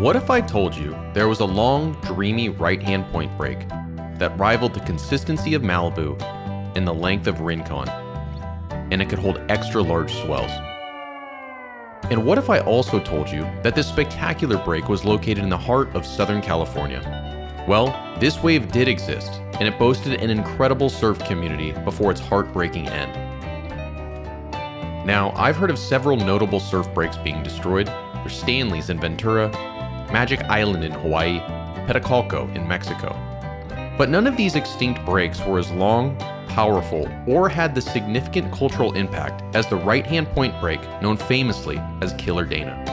What if I told you there was a long, dreamy right-hand point break that rivaled the consistency of Malibu and the length of Rincon, and it could hold extra large swells? And what if I also told you that this spectacular break was located in the heart of Southern California? Well, this wave did exist, and it boasted an incredible surf community before its heartbreaking end. Now, I've heard of several notable surf breaks being destroyed. There's Stanley's in Ventura, Magic Island in Hawaii, Petacalco in Mexico. But none of these extinct breaks were as long, powerful, or had the significant cultural impact as the right-hand point break known famously as Killer Dana.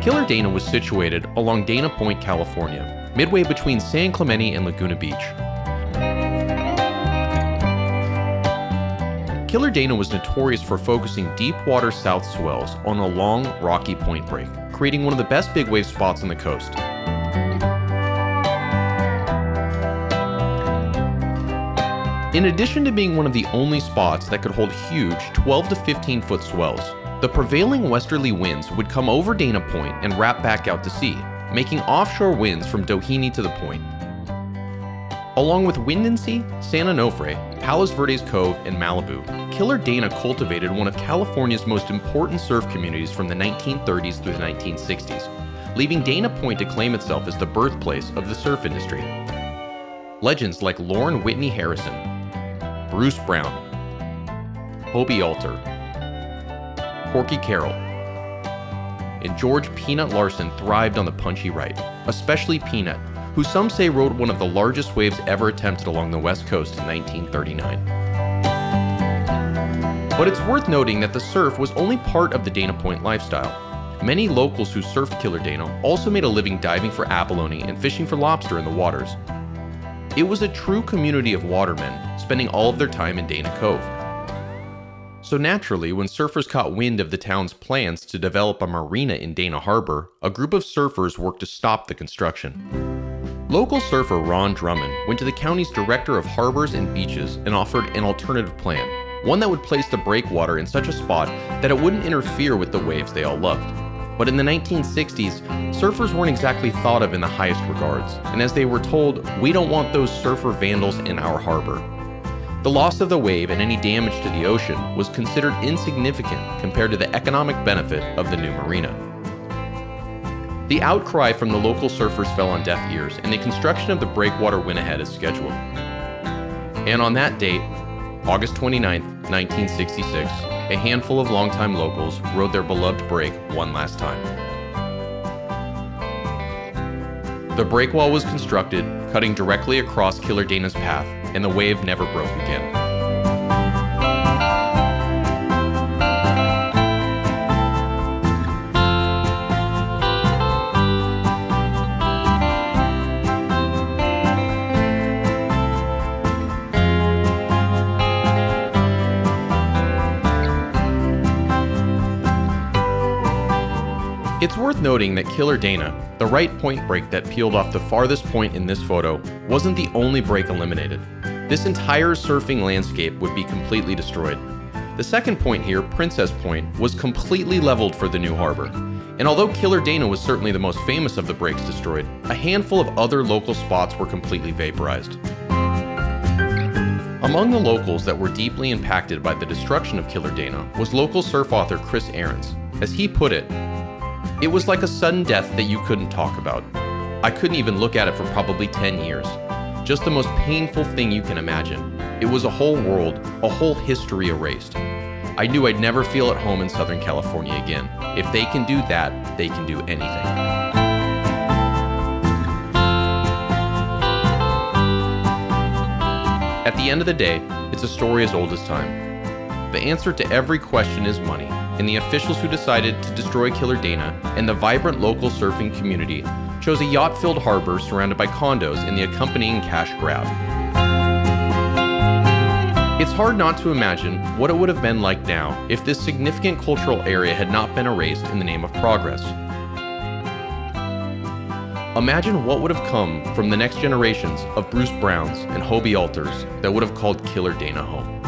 Killer Dana was situated along Dana Point, California, midway between San Clemente and Laguna Beach. Killer Dana was notorious for focusing deep water south swells on a long, rocky point break, creating one of the best big wave spots on the coast. In addition to being one of the only spots that could hold huge 12 to 15 foot swells, the prevailing westerly winds would come over Dana Point and wrap back out to sea, making offshore winds from Doheny to the point. Along with Windansea, San Onofre, Palos Verdes Cove, and Malibu, Killer Dana cultivated one of California's most important surf communities from the 1930s through the 1960s, leaving Dana Point to claim itself as the birthplace of the surf industry. Legends like Lauren Whitney Harrison, Bruce Brown, Hobie Alter, Corky Carroll, and George Peanut Larson thrived on the punchy right, especially Peanut, who some say rode one of the largest waves ever attempted along the West Coast in 1939. But it's worth noting that the surf was only part of the Dana Point lifestyle. Many locals who surfed Killer Dana also made a living diving for abalone and fishing for lobster in the waters. It was a true community of watermen, spending all of their time in Dana Cove. So naturally, when surfers caught wind of the town's plans to develop a marina in Dana Harbor, a group of surfers worked to stop the construction. Local surfer Ron Drummond went to the county's director of harbors and beaches and offered an alternative plan, one that would place the breakwater in such a spot that it wouldn't interfere with the waves they all loved. But in the 1960s, surfers weren't exactly thought of in the highest regards, and as they were told, "We don't want those surfer vandals in our harbor." The loss of the wave and any damage to the ocean was considered insignificant compared to the economic benefit of the new marina. The outcry from the local surfers fell on deaf ears, and the construction of the breakwater went ahead as scheduled. And on that date, August 29, 1966, a handful of longtime locals rode their beloved break one last time. The breakwall was constructed, cutting directly across Killer Dana's path, and the wave never broke again. It's worth noting that Killer Dana, the right point break that peeled off the farthest point in this photo, wasn't the only break eliminated. This entire surfing landscape would be completely destroyed. The second point here, Princess Point, was completely leveled for the new harbor. And although Killer Dana was certainly the most famous of the breaks destroyed, a handful of other local spots were completely vaporized. Among the locals that were deeply impacted by the destruction of Killer Dana was local surf author Chris Ahrens. As he put it, "It was like a sudden death that you couldn't talk about. I couldn't even look at it for probably 10 years. Just the most painful thing you can imagine. It was a whole world, a whole history erased. I knew I'd never feel at home in Southern California again. If they can do that, they can do anything." At the end of the day, it's a story as old as time. The answer to every question is money, and the officials who decided to destroy Killer Dana and the vibrant local surfing community chose a yacht-filled harbor surrounded by condos in the accompanying cash grab. It's hard not to imagine what it would have been like now if this significant cultural area had not been erased in the name of progress. Imagine what would have come from the next generations of Bruce Browns and Hobie Alters that would have called Killer Dana home.